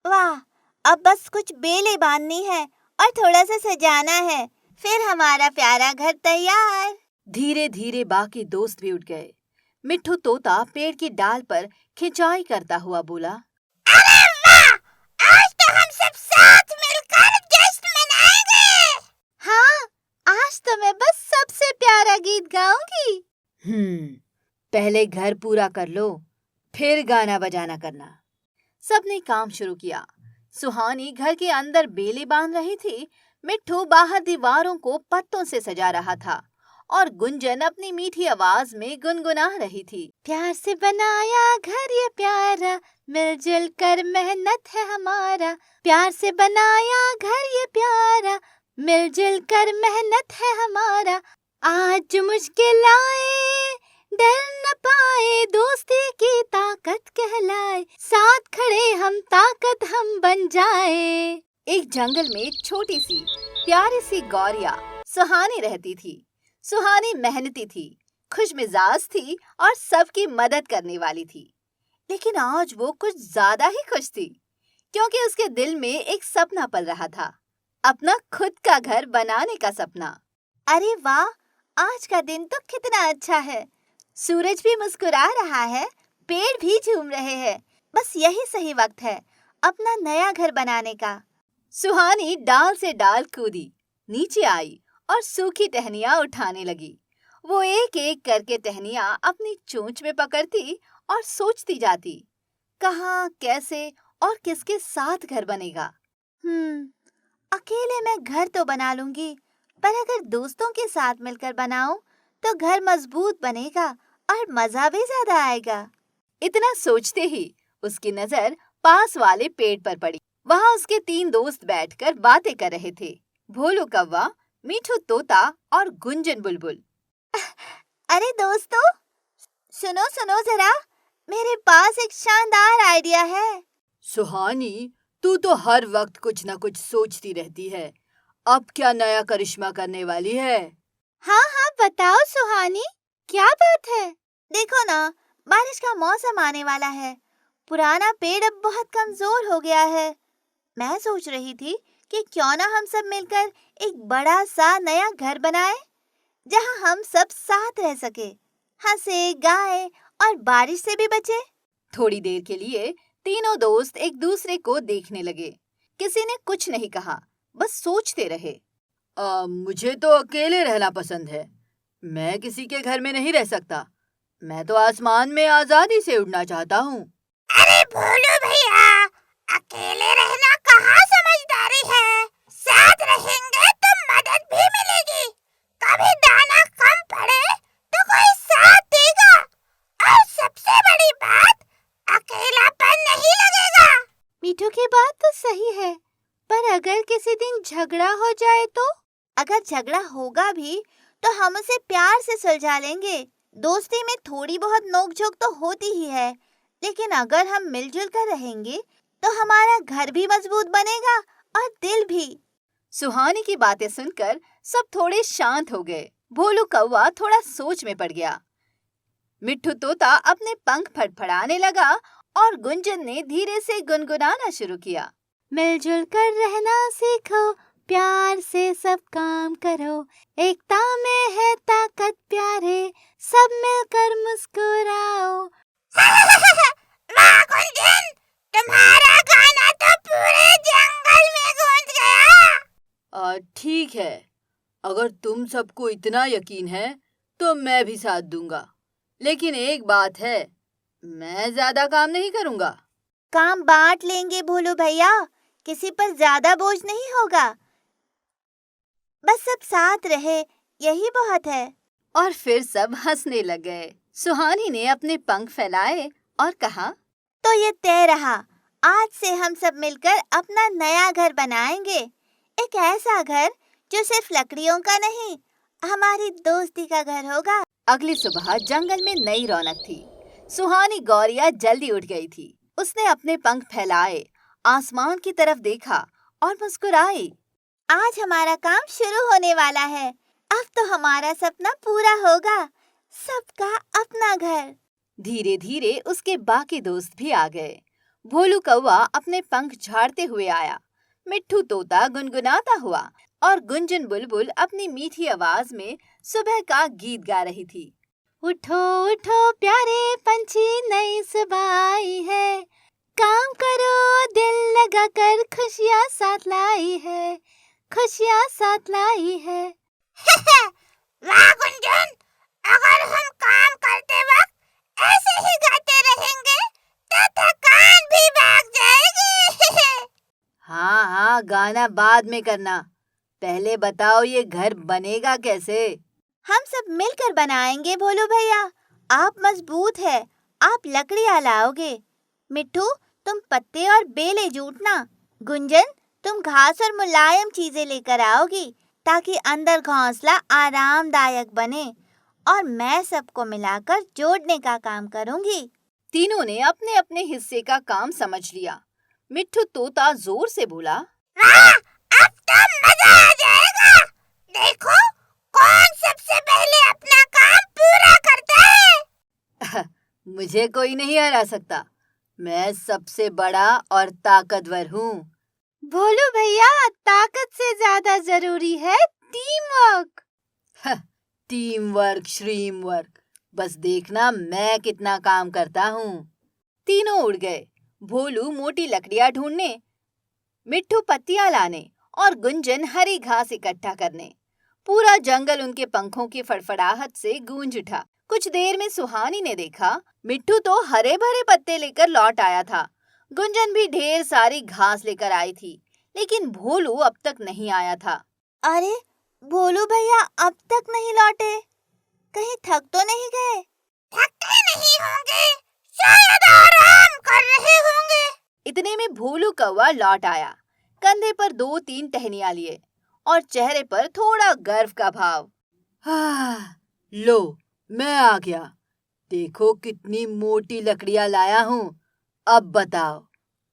वाह, अब बस कुछ बेलें बांधनी है और थोड़ा सा सजाना है, फिर हमारा प्यारा घर तैयार। धीरे धीरे बाकी दोस्त भी उठ गए। मिट्ठू तोता पेड़ की डाल पर खिंचाई करता हुआ बोला, अरे वाह! आज तो हम सब साथ मिलकर जश्न मनाएंगे। हाँ, आज तो मैं बस सबसे प्यारा गीत गाऊंगी। पहले घर पूरा कर लो, फिर गाना बजाना करना। सबने काम शुरू किया। सुहानी घर के अंदर बेले बांध रही थी, मिट्ठू बाहर दीवारों को पत्तों से सजा रहा था और गुंजन अपनी मीठी आवाज में गुनगुना रही थी। प्यार से बनाया घर ये प्यारा, मिलजुल कर मेहनत है हमारा। प्यार से बनाया घर ये प्यारा, मिलजुल कर मेहनत है हमारा। आज जो मुश्किल आए डर न पाए, दोस्ती की ताकत कहलाए। साथ खड़े हम ताकत हम बन जाए। एक जंगल में एक छोटी सी प्यारी सी गौरिया सुहानी रहती थी। सुहानी मेहनती थी, खुशमिजाज थी और सबकी मदद करने वाली थी। लेकिन आज वो कुछ ज्यादा ही खुश थी, क्योंकि उसके दिल में एक सपना पल रहा था, अपना खुद का घर बनाने का सपना। अरे वाह, आज का दिन तो कितना अच्छा है। सूरज भी मुस्कुरा रहा है, पेड़ भी झूम रहे हैं। बस यही सही वक्त है अपना नया घर बनाने का। सुहानी डाल से डाल कूदी, नीचे आई और सूखी टहनियां उठाने लगी। वो एक एक करके टहनियां अपनी चोंच में पकड़ती और सोचती जाती, कहाँ, कैसे और किसके साथ घर बनेगा। अकेले मैं घर तो बना लूंगी, पर अगर दोस्तों के साथ मिलकर बनाऊं तो घर मजबूत बनेगा और मजा भी ज्यादा आएगा। इतना सोचते ही उसकी नजर पास वाले पेड़ पर पड़ी। वहाँ उसके 3 दोस्त बैठकर बातें कर रहे थे, भोलू कौवा, मिट्ठू तोता और गुंजन बुलबुल। अरे दोस्तों, सुनो सुनो जरा, मेरे पास एक शानदार आइडिया है। सुहानी, तू तो हर वक्त कुछ न कुछ सोचती रहती है। अब क्या नया करिश्मा करने वाली है? हाँ हाँ, बताओ सुहानी, क्या बात है? देखो ना, बारिश का मौसम आने वाला है। पुराना पेड़ अब बहुत कमजोर हो गया है। मैं सोच रही थी कि क्यों ना हम सब मिलकर एक बड़ा सा नया घर बनाए, जहाँ हम सब साथ रह सके, हंसे, गाए और बारिश से भी बचे। थोड़ी देर के लिए तीनों दोस्त एक दूसरे को देखने लगे। किसी ने कुछ नहीं कहा, बस सोचते रहे। मुझे तो अकेले रहना पसंद है। मैं किसी के घर में नहीं रह सकता। मैं तो आसमान में आजादी से उड़ना चाहता हूँ। अरे भोलू भैया, अकेले रहना कहाँ समझदारी है। साथ रहेंगे तो मदद भी मिलेगी। कभी दाना कम पड़े तो कोई साथ देगा, और सबसे बड़ी बात, अकेलापन नहीं लगेगा। मीठू की बात तो सही है, पर अगर किसी दिन झगड़ा हो जाए तो? अगर झगड़ा होगा भी तो हम उसे प्यार से सुलझा लेंगे। दोस्ती में थोड़ी बहुत नोकझोंक तो होती ही है, लेकिन अगर हम मिलजुल कर रहेंगे तो हमारा घर भी मजबूत बनेगा और दिल भी। सुहानी की बातें सुनकर सब थोड़े शांत हो गए। भोलू कौवा थोड़ा सोच में पड़ गया। मिट्ठू तोता अपने पंख फड़फड़ाने लगा और गुंजन ने धीरे से गुनगुनाना शुरू किया। मिलजुल कर रहना सीखो, प्यार से सब काम करो। एकता में है ताकत प्यारे, सब मिलकर मुस्कुराओ। वाह गुंजन, तुम्हारा गाना तो पूरे जंगल में गूंज गया। ठीक है, अगर तुम सबको इतना यकीन है तो मैं भी साथ दूंगा। लेकिन एक बात है, मैं ज्यादा काम नहीं करूंगा। काम बांट लेंगे भोलू भैया, किसी पर ज्यादा बोझ नहीं होगा। बस सब साथ रहे, यही बहुत है। और फिर सब हंसने लग गए। सुहानी ने अपने पंख फैलाए और कहा, तो ये तय रहा, आज से हम सब मिलकर अपना नया घर बनाएंगे। एक ऐसा घर जो सिर्फ लकड़ियों का नहीं, हमारी दोस्ती का घर होगा। अगली सुबह जंगल में नई रौनक थी। सुहानी गौरिया जल्दी उठ गई थी। उसने अपने पंख फैलाए, आसमान की तरफ देखा और मुस्कुराई। आज हमारा काम शुरू होने वाला है। अब तो हमारा सपना पूरा होगा, सबका अपना घर। धीरे धीरे उसके बाकी दोस्त भी आ गए। भोलू कौवा अपने पंख झाड़ते हुए आया। मिट्ठू तोता गुनगुनाता हुआ और गुंजन बुलबुल अपनी मीठी आवाज में सुबह का गीत गा रही थी। उठो उठो प्यारे पंछी, नई सुबह आई है, काम करो दिल लगा कर, खुशियाँ साथ लाई है, खुशियाँ साथ लाई है। वाह गुंजन, अगर हम काम करते वक्त ऐसे ही गाते रहेंगे तो थकान भी भाग जाएगी। हाँ, गाना बाद में करना, पहले बताओ ये घर बनेगा कैसे? हम सब मिलकर बनाएंगे भोलू भैया। आप मजबूत है, आप लकड़ियाँ लाओगे। मिट्ठू तुम पत्ते और बेले जूटना। गुंजन तुम घास और मुलायम चीजें लेकर आओगी ताकि अंदर घोंसला आरामदायक बने, और मैं सबको मिलाकर जोड़ने का काम करूंगी। तीनों ने अपने अपने हिस्से का काम समझ लिया। मिट्ठू तोता जोर से बोला, वाह, अब तो मजा आ जाएगा। देखो कौन सबसे पहले अपना काम पूरा करता है। मुझे कोई नहीं हरा सकता, मैं सबसे बड़ा और ताकतवर हूँ। भोलू भैया, ताकत से ज्यादा जरूरी है टीम वर्क। टीम वर्क श्रीम वर्क, बस देखना मैं कितना काम करता हूँ। तीनों उड़ गए, भोलू मोटी लकड़ियाँ ढूंढने, मिट्ठू पत्तियां लाने और गुंजन हरी घास इकट्ठा करने। पूरा जंगल उनके पंखों की फड़फड़ाहट से गूंज उठा। कुछ देर में सुहानी ने देखा, मिट्ठू तो हरे भरे पत्ते लेकर लौट आया था। गुंजन भी ढेर सारी घास लेकर आई थी, लेकिन भोलू अब तक नहीं आया था। अरे भोलू भैया अब तक नहीं लौटे, कहीं थक तो नहीं गए? थके नहीं होंगे, शायद आराम कर रहे होंगे। इतने में भोलू कौवा लौट आया, कंधे पर 2-3 टहनियां लिए और चेहरे पर थोड़ा गर्व का भाव। लो, मैं आ गया, देखो कितनी मोटी लकड़ियां लाया हूँ। अब बताओ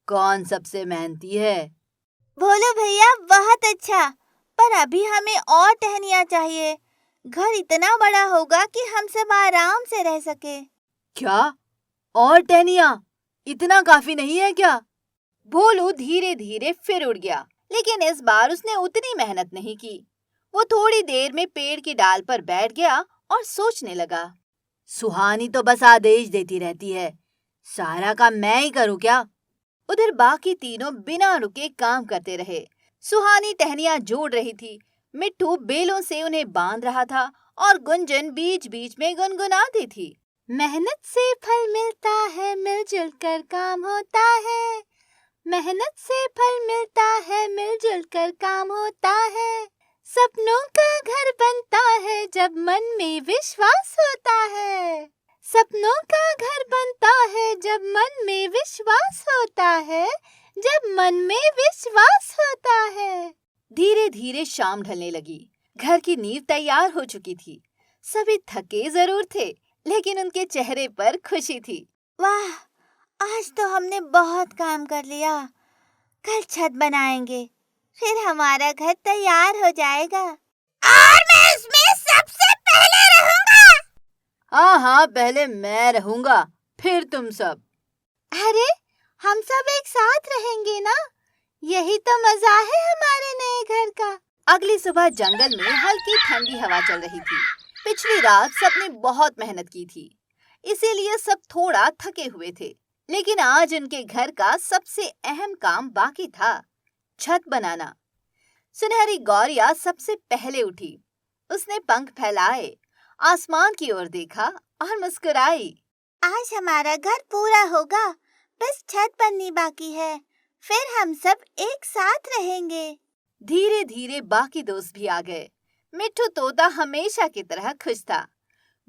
कौन सबसे मेहनती है? भोलू भैया बहुत अच्छा, पर अभी हमें और टहनियाँ चाहिए। घर इतना बड़ा होगा कि हम सब आराम से रह सके। क्या और टहनियां? इतना काफी नहीं है क्या? भोलू धीरे धीरे फिर उड़ गया, लेकिन इस बार उसने उतनी मेहनत नहीं की। वो थोड़ी देर में पेड़ की डाल पर बैठ गया और सोचने लगा। सुहानी तो बस आदेश देती रहती है, सारा काम मैं ही करूं क्या? उधर बाकी तीनों बिना रुके काम करते रहे। सुहानी टहनियां जोड़ रही थी, मिट्ठू बेलों से उन्हें बांध रहा था और गुंजन बीच बीच में गुनगुनाती थी। मेहनत से फल मिलता है, मिलजुल कर काम होता है। मेहनत से फल मिलता है, मिलजुल कर काम होता है। सपनों का घर बनता है जब मन में विश्वास होता है। सपनों का घर बनता है जब मन में विश्वास होता है, जब मन में विश्वास होता है। धीरे धीरे शाम ढलने लगी, घर की नींव तैयार हो चुकी थी। सभी थके जरूर थे, लेकिन उनके चेहरे पर खुशी थी। वाह, आज तो हमने बहुत काम कर लिया। कल छत बनाएंगे, फिर हमारा घर तैयार हो जाएगा। और मैं इसमें सबसे पहले रहूंगा। हाँ, पहले मैं रहूंगा, फिर तुम सब। अरे हम सब एक साथ रहेंगे ना, यही तो मजा है हमारे नए घर का। अगली सुबह जंगल में हल्की ठंडी हवा चल रही थी। पिछली रात सबने बहुत मेहनत की थी, इसीलिए सब थोड़ा थके हुए थे। लेकिन आज उनके घर का सबसे अहम काम बाकी था, छत बनाना। सुनहरी गौरिया सबसे पहले उठी। उसने पंख फैलाए, आसमान की ओर देखा और मुस्कुराई। आज हमारा घर पूरा होगा, बस छत बननी बाकी है, फिर हम सब एक साथ रहेंगे। धीरे धीरे बाकी दोस्त भी आ गए। मिट्ठू तोता हमेशा की तरह खुश था।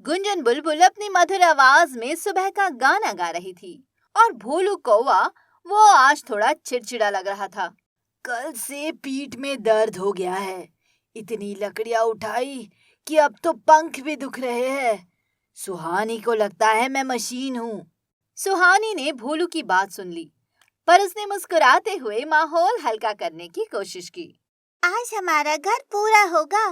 गुंजन बुलबुल अपनी मधुर आवाज में सुबह का गाना गा रही थी और भोलू कौवा वो आज थोड़ा चिड़चिड़ा लग रहा था। कल से पीठ में दर्द हो गया है, इतनी लकड़ियां उठाई कि अब तो पंख भी दुख रहे हैं। सुहानी को लगता है मैं मशीन हूँ। सुहानी ने भोलू की बात सुन ली, पर उसने मुस्कुराते हुए माहौल हल्का करने की कोशिश की। आज हमारा घर पूरा होगा,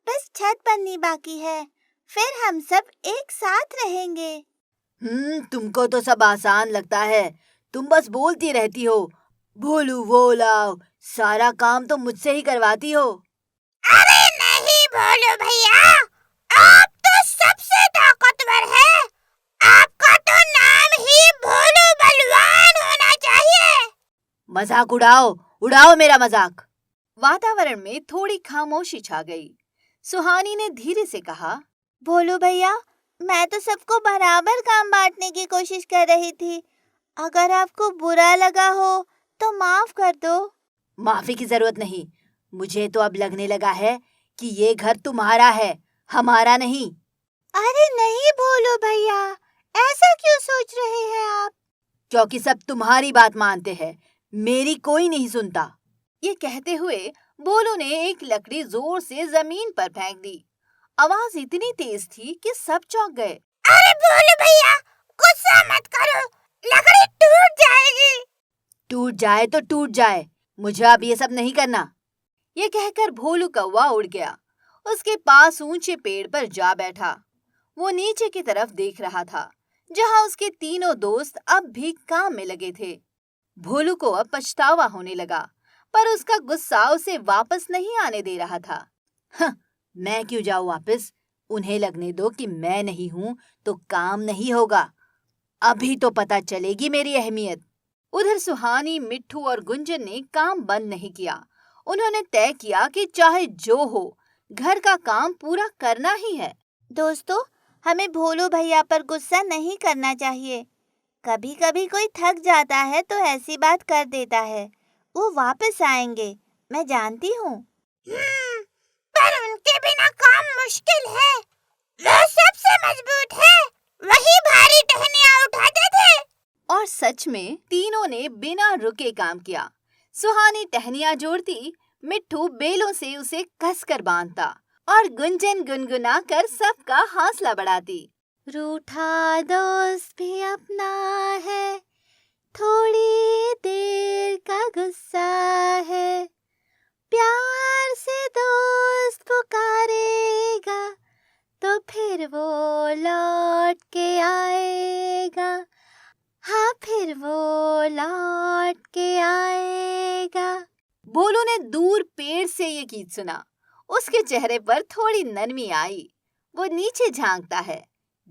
बस छत बननी बाकी है, फिर हम सब एक साथ रहेंगे। तुमको तो सब आसान लगता है, तुम बस बोलती रहती हो, भोलू वो लाओ, सारा काम तो मुझसे ही करवाती हो। अरे नहीं भोलू भैया, आप तो सबसे ताकतवर है। आपका तो नाम ही भोलू बलवान होना चाहिए। मजाक उड़ाओ, उड़ाओ मेरा मजाक। वातावरण में थोड़ी खामोशी छा गई। सुहानी ने धीरे से कहा, भोलू भैया, मैं तो सबको बराबर काम बांटने की कोशिश कर रही थी। अगर आपको बुरा लगा हो तो माफ कर दो। माफी की जरूरत नहीं। मुझे तो अब लगने लगा है कि ये घर तुम्हारा है, हमारा नहीं। अरे नहीं भोलू भैया, ऐसा क्यों सोच रहे हैं आप? क्योंकि सब तुम्हारी बात मानते हैं, मेरी कोई नहीं सुनता। ये कहते हुए भोलू ने एक लकड़ी जोर से जमीन पर फेंक दी। आवाज इतनी तेज थी कि सब चौंक गए। अरे भोलू भैया, गुस्सा मत करो, लकड़ी टूट जाएगी। टूट जाए तो टूट जाए, मुझे अब ये सब नहीं करना। ये कहकर भोलू कौवा उड़ गया। उसके पास ऊंचे पेड़ पर जा बैठा। वो नीचे की तरफ देख रहा था, जहां उसके तीनों दोस्त अब भी काम में लगे थे। भोलू को अब पछतावा होने लगा, पर उसका गुस्सा उसे वापस नहीं आने दे रहा था। मैं क्यों जाऊं वापस? उन्हें लगने दो कि मैं नहीं हूं तो काम नहीं होगा। अभी तो पता चलेगी मेरी अहमियत। उधर सुहानी, मिट्ठू और गुंजन ने काम बंद नहीं किया। उन्होंने तय किया कि चाहे जो हो, घर का काम पूरा करना ही है। दोस्तों, हमें भोलू भैया पर गुस्सा नहीं करना चाहिए। कभी कभी कोई थक जाता है तो ऐसी बात कर देता है। वो वापस आएंगे, मैं जानती हूँ। पर उनके बिना काम मुश्किल है। वो सबसे मजबूत है, वही भारी टहनियाँ उठाते थे। और सच में तीनों ने बिना रुके काम किया। सुहानी टहनियाँ जोड़ती, मिट्ठू बेलों से उसे कसकर बांधता और गुंजन गुनगुना कर सबका हौसला बढ़ाती। रूठा दोस्त भी अपना है, थोड़ी देर का गुस्सा है। प्यार से दोस्त पुकारेगा तो फिर वो लौट के आएगा। हाँ, फिर वो लौट के आएगा। भोलू ने दूर पेड़ से ये गीत सुना। उसके चेहरे पर थोड़ी नरमी आई। वो नीचे झांकता है,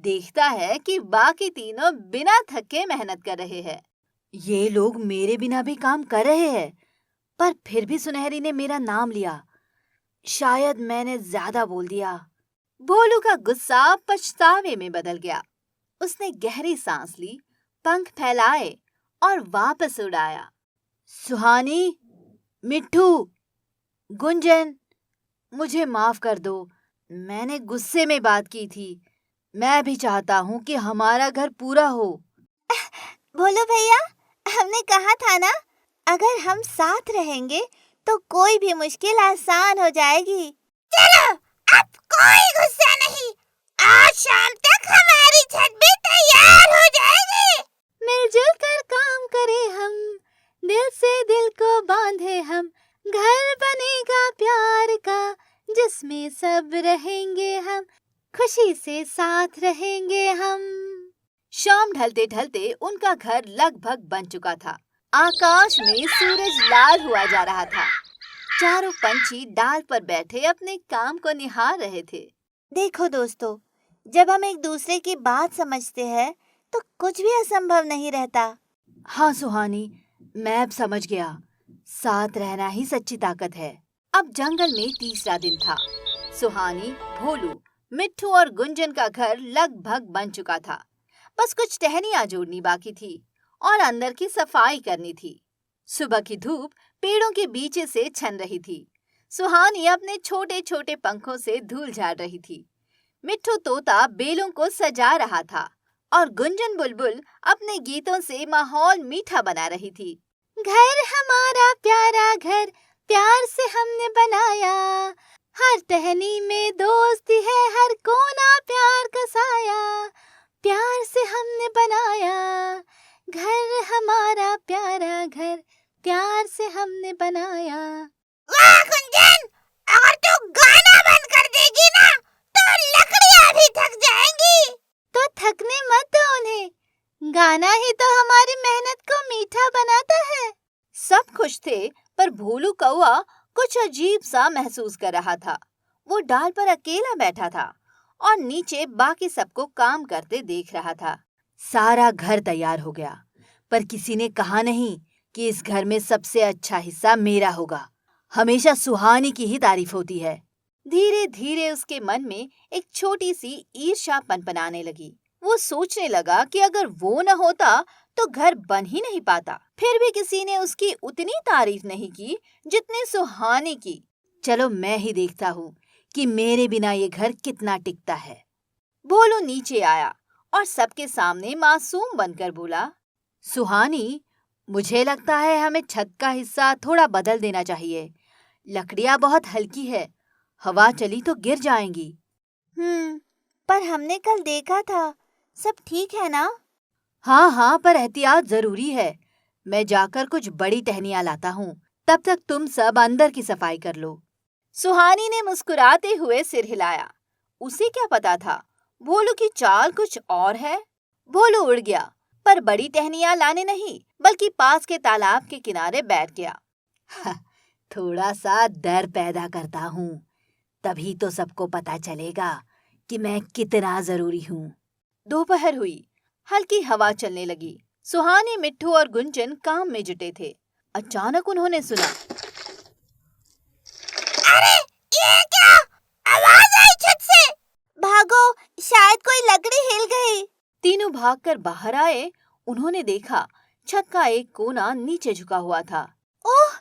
देखता है कि बाकी तीनों बिना थके मेहनत कर रहे हैं। ये लोग मेरे बिना भी काम कर रहे हैं, पर फिर भी सुनहरी ने मेरा नाम लिया। शायद मैंने ज्यादा बोल दिया। भोलू का गुस्सा पछतावे में बदल गया। उसने गहरी सांस ली, पंख फैलाए और वापस उड़ाया। सुहानी, मिट्ठू, गुंजन, मुझे माफ कर दो। मैंने गुस्से में बात की थी। मैं भी चाहता हूँ कि हमारा घर पूरा हो। भोलू भैया, हमने कहा था ना, अगर हम साथ रहेंगे तो कोई भी मुश्किल आसान हो जाएगी। चलो, अब कोई गुस्सा नहीं। आज शाम तक हमारी छत भी तैयार हो जाएगी। मिलजुल कर काम करें हम, दिल से दिल को बांधे हम। घर बनेगा प्यार का, जिसमें सब रहेंगे हम, खुशी से साथ रहेंगे हम। शाम ढलते ढलते उनका घर लगभग बन चुका था। आकाश में सूरज लाल हुआ जा रहा था। चारों पंछी डाल पर बैठे अपने काम को निहार रहे थे। देखो दोस्तों, जब हम एक दूसरे की बात समझते हैं तो कुछ भी असंभव नहीं रहता। हाँ सुहानी, मैं अब समझ गया। साथ रहना ही सच्ची ताकत है। अब जंगल में तीसरा दिन था। सुहानी, भोलू, मिट्ठू और गुंजन का घर लगभग बन चुका था। बस कुछ टहनियां जोड़नी बाकी थी और अंदर की सफाई करनी थी। सुबह की धूप पेड़ों के बीच से छन रही थी। सुहानी अपने छोटे छोटे पंखों से धूल झाड़ रही थी। मिट्ठू तोता बेलों को सजा रहा था और गुंजन बुलबुल अपने गीतों से माहौल मीठा बना रही थी। घर हमारा प्यारा घर, प्यार से हमने बनाया। हर टहनी में दोस्ती है, हर कोना प्यार का साया। प्यार से हमने बनाया घर हमारा प्यारा घर, प्यार से हमने बनाया। वाह गुंजन, अगर तू गाना बंद कर देगी ना तो लकड़ियाँ भी थक जाएंगी। तो थकने मत दो उन्हें, गाना ही तो हमारी मेहनत को मीठा बनाता है। सब खुश थे, पर भोलू कौआ कुछ अजीब सा महसूस कर रहा था। वो डाल पर अकेला बैठा था और नीचे बाकी सबको काम करते देख रहा था। सारा घर तैयार हो गया, पर किसी ने कहा नहीं कि इस घर में सबसे अच्छा हिस्सा मेरा होगा। हमेशा सुहानी की ही तारीफ होती है। धीरे धीरे उसके मन में एक छोटी सी ईर्ष्या पनपनाने लगी। वो सोचने लगा कि अगर वो न होता तो घर बन ही नहीं पाता। फिर भी किसी ने उसकी उतनी तारीफ नहीं की जितनी सुहानी की। चलो मैं ही देखता हूँ कि मेरे बिना ये घर कितना टिकता है। भोलू नीचे आया और सबके सामने मासूम बनकर बोला, सुहानी, मुझे लगता है हमें छत का हिस्सा थोड़ा बदल देना चाहिए। लकड़ियाँ बहुत हल्की है, हवा चली तो गिर जाएंगी। पर हमने कल देखा था, सब ठीक है ना? हाँ, पर एहतियात जरूरी है। मैं जाकर कुछ बड़ी टहनियाँ लाता हूँ, तब तक तुम सब अंदर की सफाई कर लो। सुहानी ने मुस्कुराते हुए सिर हिलाया। उसे क्या पता था भोलू की चाल कुछ और है। भोलू उड़ गया, पर बड़ी टहनियाँ लाने नहीं बल्कि पास के तालाब के किनारे बैठ गया। थोड़ा सा डर पैदा करता हूँ, तभी तो सबको पता चलेगा कि मैं कितना जरूरी हूँ। दोपहर हुई, हल्की हवा चलने लगी। सुहानी, मिट्ठू और गुंजन काम में जुटे थे। अचानक उन्होंने सुना, अरे ये क्या आवाज आई छत से? भागो, शायद कोई लकड़ी हिल गई। तीनों भागकर बाहर आए। उन्होंने देखा छत का एक कोना नीचे झुका हुआ था। ओह,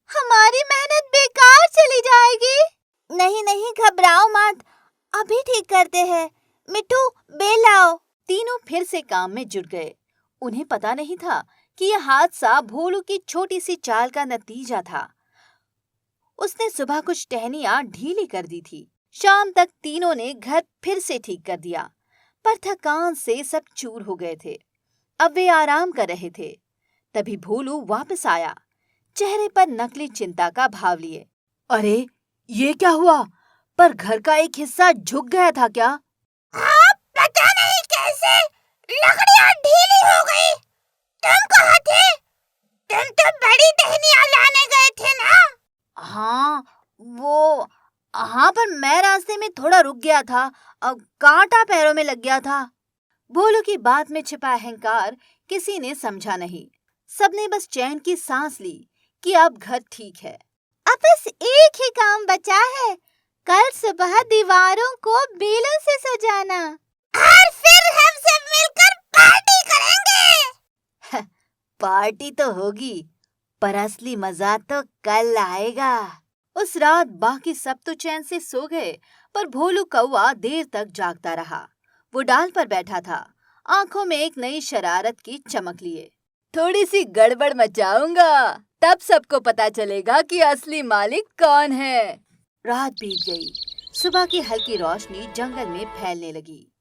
हमारी मेहनत बेकार चली जाएगी। नहीं, घबराओ मत, अभी ठीक करते हैं। मिट्ठू, बेल लाओ। तीनों फिर से काम में जुट गए। उन्हें पता नहीं था कि यह हादसा भोलू की छोटी सी चाल का नतीजा था। उसने सुबह कुछ टहनियाँ ढीली कर दी थी। शाम तक तीनों ने घर फिर से ठीक कर दिया, पर थकान से सब चूर हो गए थे। अब वे आराम कर रहे थे। तभी भोलू वापस आया, चेहरे पर नकली चिंता का भाव लिए। अरे, ये क्या हुआ? पर घर का एक हिस्सा झुक गया था क्या? हाँ, पता नहीं कैसे लकड़ियाँ ढीली हो गई। तुम कहाँ थे? तुम तो बड़ी टहनियाँ लाने गए थे ना? हाँ, पर मैं रास्ते में थोड़ा रुक गया था। कांटा पैरों में लग गया था। भोलू की बात में छिपा अहंकार किसी ने समझा नहीं। सबने बस चैन की सांस ली कि अब घर ठीक है। अब बस एक ही काम बचा है, कल सुबह दीवारों को बेलों से सजाना। और फिर हम सब मिलकर पार्टी करेंगे। पार्टी तो होगी, पर असली मजा तो कल आएगा। उस रात बाकी सब तो चैन से सो गए, पर भोलू कौआ देर तक जागता रहा। वो डाल पर बैठा था, आंखों में एक नई शरारत की चमक लिए। थोड़ी सी गड़बड़ मचाऊंगा, तब सबको पता चलेगा कि असली मालिक कौन है। रात बीत गई। सुबह की हल्की रोशनी जंगल में फैलने लगी।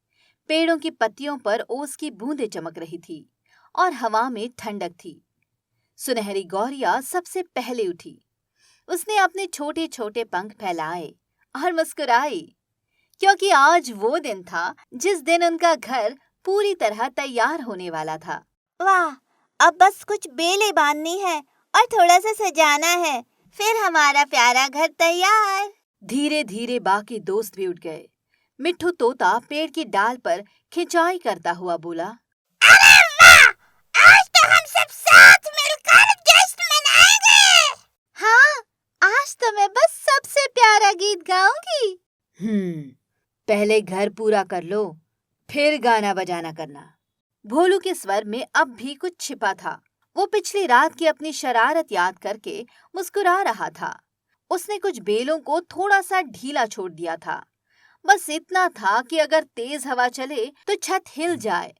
पेड़ों की पत्तियों पर ओस की बूंदें चमक रही थी और हवा में ठंडक थी। सुनहरी गौरिया सबसे पहले उठी। उसने अपने छोटे छोटे पंख फैलाए और मुस्कुराई, क्योंकि आज वो दिन था जिस दिन उनका घर पूरी तरह तैयार होने वाला था। वाह, अब बस कुछ बेलें बांधनी है और थोड़ा सा सजाना है, फिर हमारा प्यारा घर तैयार। धीरे धीरे बाकी दोस्त भी उठ गए। मिट्ठू तोता पेड़ की डाल पर खिंचाई करता हुआ बोला, अरे वाह, आज तो हम सब साथ मिलकर जश्न मनाएंगे। हाँ, आज तो मैं बस सबसे प्यारा गीत गाऊंगी। पहले घर पूरा कर लो, फिर गाना बजाना करना। भोलू के स्वर में अब भी कुछ छिपा था। वो पिछली रात की अपनी शरारत याद करके मुस्कुरा रहा था। उसने कुछ बेलों को थोड़ा सा ढीला छोड़ दिया था, बस इतना था कि अगर तेज हवा चले तो छत हिल जाए।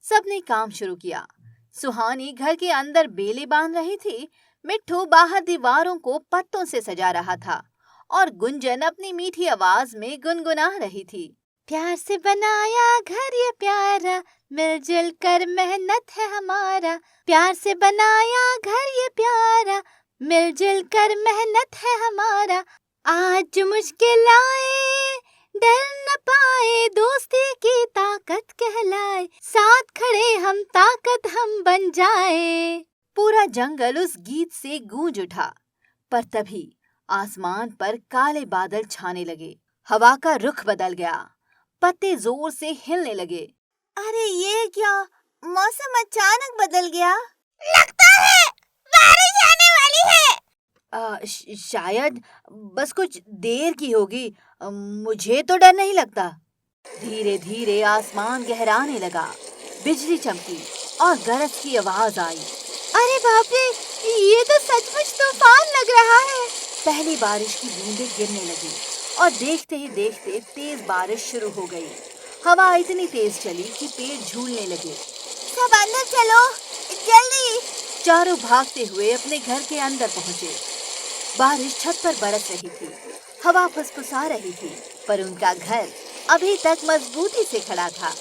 सबने काम शुरू किया। सुहानी घर के अंदर बेलें बांध रही थी, मिट्ठू बाहर दीवारों को पत्तों से सजा रहा था और गुंजन अपनी मीठी आवाज में गुनगुना रही थी। प्यार से बनाया घर ये प्यारा, मिलजुल कर मेहनत है हमारा। प्यार से बनाया घर ये प्यारा, मिलजुल कर मेहनत है हमारा। आज जो मुश्किल आए डर न पाए दोस्ती की ताकत कहलाए, साथ खड़े हम ताकत हम बन जाए। पूरा जंगल उस गीत से गूंज उठा। पर तभी आसमान पर काले बादल छाने लगे, हवा का रुख बदल गया, पत्ते जोर से हिलने लगे। अरे ये क्या, मौसम अचानक बदल गया। लगता है बारिश आने वाली है। शायद बस कुछ देर की होगी, मुझे तो डर नहीं लगता। धीरे धीरे आसमान गहराने लगा, बिजली चमकी और गरज की आवाज आई। अरे बाप रे, ये तो सचमुच तूफान लग रहा है। पहली बारिश की बूंदें गिरने लगी और देखते ही देखते तेज बारिश शुरू हो गई। हवा इतनी तेज चली कि पेड़ झूलने लगे। सब अंदर चलो, जल्दी। चारों भागते हुए अपने घर के अंदर पहुंचे। बारिश छत पर बरस रही थी, हवा फुसफुसा रही थी, पर उनका घर अभी तक मजबूती से खड़ा था।